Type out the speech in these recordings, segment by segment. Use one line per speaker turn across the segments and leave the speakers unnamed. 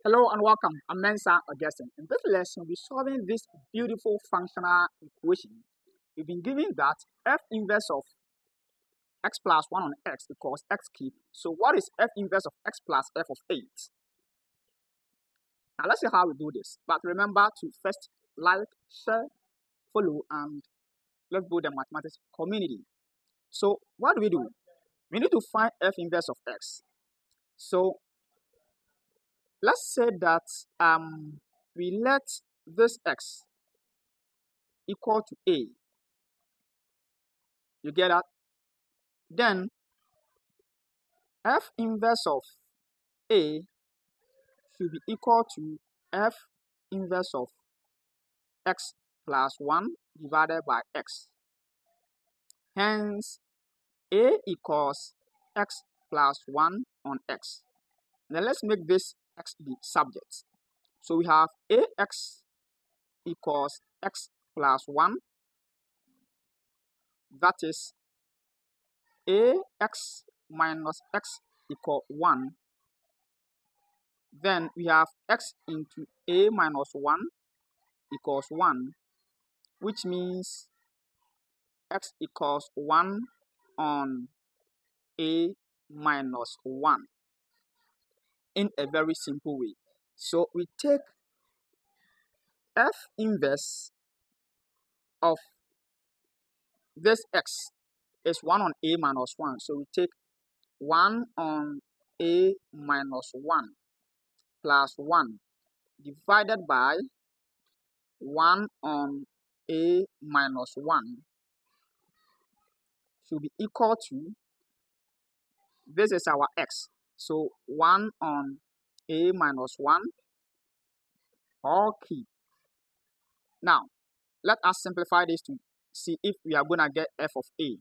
Hello and welcome. I'm Mensa Augustine. In this lesson, we'll be solving this beautiful functional equation. We've been given that f inverse of x plus 1 on x equals x cubed. So what is f inverse of x plus f of 8? Now let's see how we do this. But remember to first like, share, follow, and let's build the mathematics community. So what do? We need to find f inverse of x. So let's say that we let this x equal to a. You get that? Then f inverse of a should be equal to f inverse of x plus 1 divided by x. Hence, a equals x plus 1 on x. Now let's make this x the subject. So we have ax equals x plus 1. That is ax minus x equal 1. Then we have x into a minus 1 equals 1, which means x equals 1 on a minus 1 in a very simple way. So we take f inverse of this x is 1 on a minus 1. So we take 1 on a minus 1 plus 1 divided by 1 on a minus 1 should be equal to, this is our x. So 1 on a minus 1 all cubed. Now, let us simplify this to see if we are going to get f of a.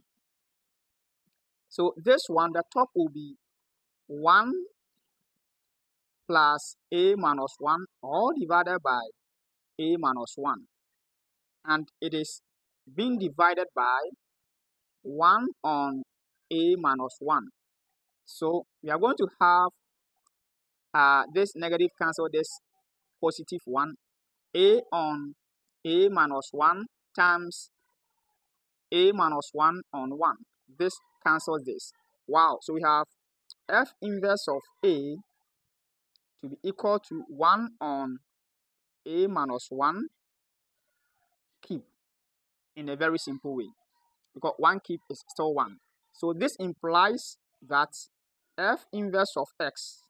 So this one, the top will be 1 plus a minus 1 all divided by a minus 1. And it is being divided by 1 on a minus 1. So we are going to have this negative cancel this positive 1. A on a minus 1 times a minus 1 on 1. This cancels this. Wow. So we have f inverse of a to be equal to 1 on a minus 1 cube in a very simple way, because 1 cube is still 1. So this implies that f inverse of x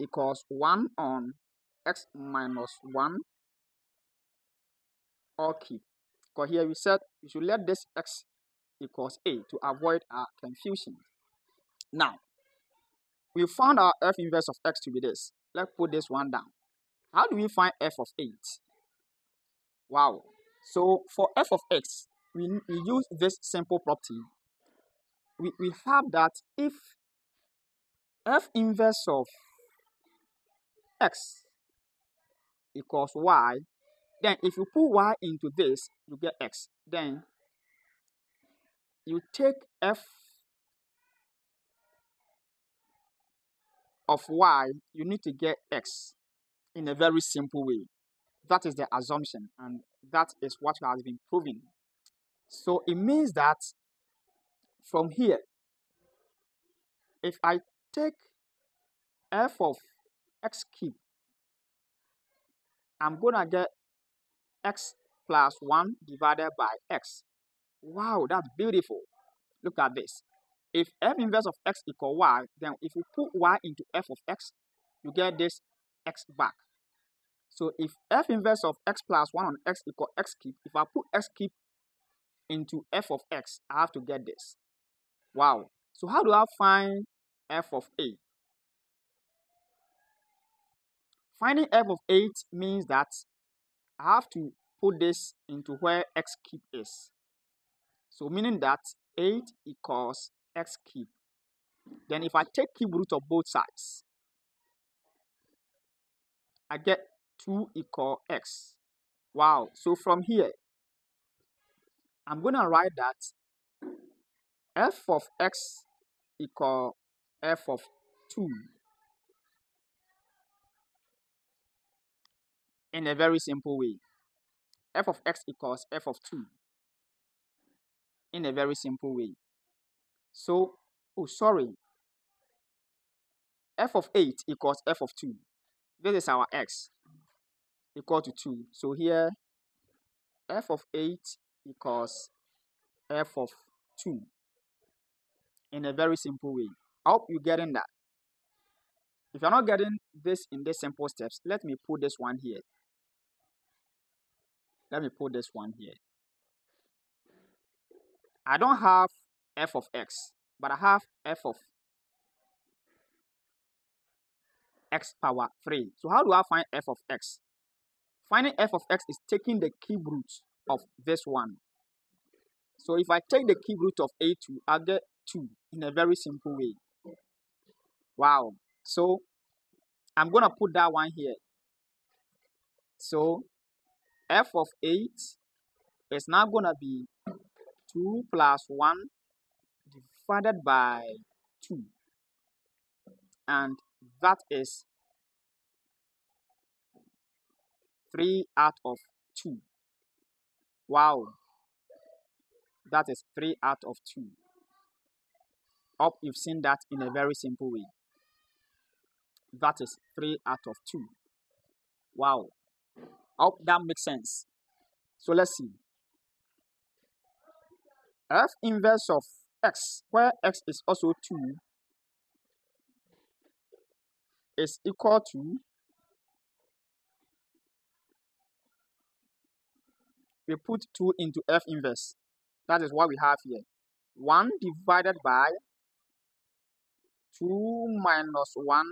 equals 1 on x minus 1 all cube. Because here we said we should let this x equals a to avoid our confusion. Now, we found our f inverse of x to be this. Let's put this one down. How do we find f of 8? Wow. So for f of x, we use this simple property. We have that if f inverse of x equals y, then if you put y into this, you get x. Then you take f of y, you need to get x in a very simple way. That is the assumption, and that is what has been proven. So it means that from here, if I take f of x cubed, I'm going to get x plus 1 divided by x. Wow, that's beautiful. Look at this. If f inverse of x equal y, then if you put y into f of x, you get this x back. So if f inverse of x plus 1 on x equal x cubed, if I put x cubed into f of x, I have to get this. Wow. So how do I find f of a? Finding f of 8 means that I have to put this into where x cubed is. So meaning that 8 equals x cubed. Then if I take cube root of both sides, I get 2 equal x. Wow. So from here, I'm going to write that f of x equal f of 2. in a very simple way. F of x equals f of 2 in a very simple way. So, f of 8 equals f of 2. This is our x equal to 2. So here, f of 8 equals f of 2 in a very simple way. I hope you're getting that. If you're not getting this in these simple steps, let me put this one here. Let me put this one here. I don't have f of x, but I have f of x power 3. So how do I find f of x? Finding f of x is taking the cube root of this one. So if I take the cube root of a2, I'll get 2 in a very simple way. Wow. So I'm going to put that one here. So f of 8 is now going to be 2 plus 1 divided by 2. And that is 3 out of 2. Wow. That is 3 out of 2. Hope you've seen that in a very simple way. That is 3 out of 2. Wow. Hope that makes sense. So let's see. F inverse of x, where x is also 2, is equal to, we put 2 into F inverse. That is what we have here. 1 divided by 2 minus 1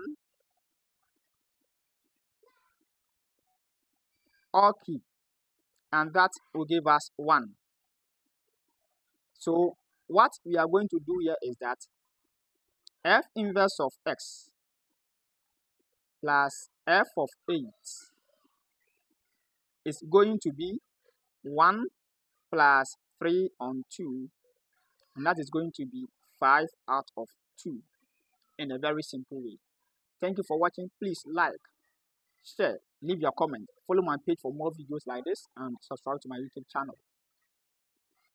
all cube, and that will give us 1. So what we are going to do here is that F inverse of x plus f of 8 is going to be 1 plus 3 on 2, and that is going to be 5 out of 2 in a very simple way. Thank you for watching. Please like, share, leave your comment, follow my page for more videos like this, and subscribe to my YouTube channel.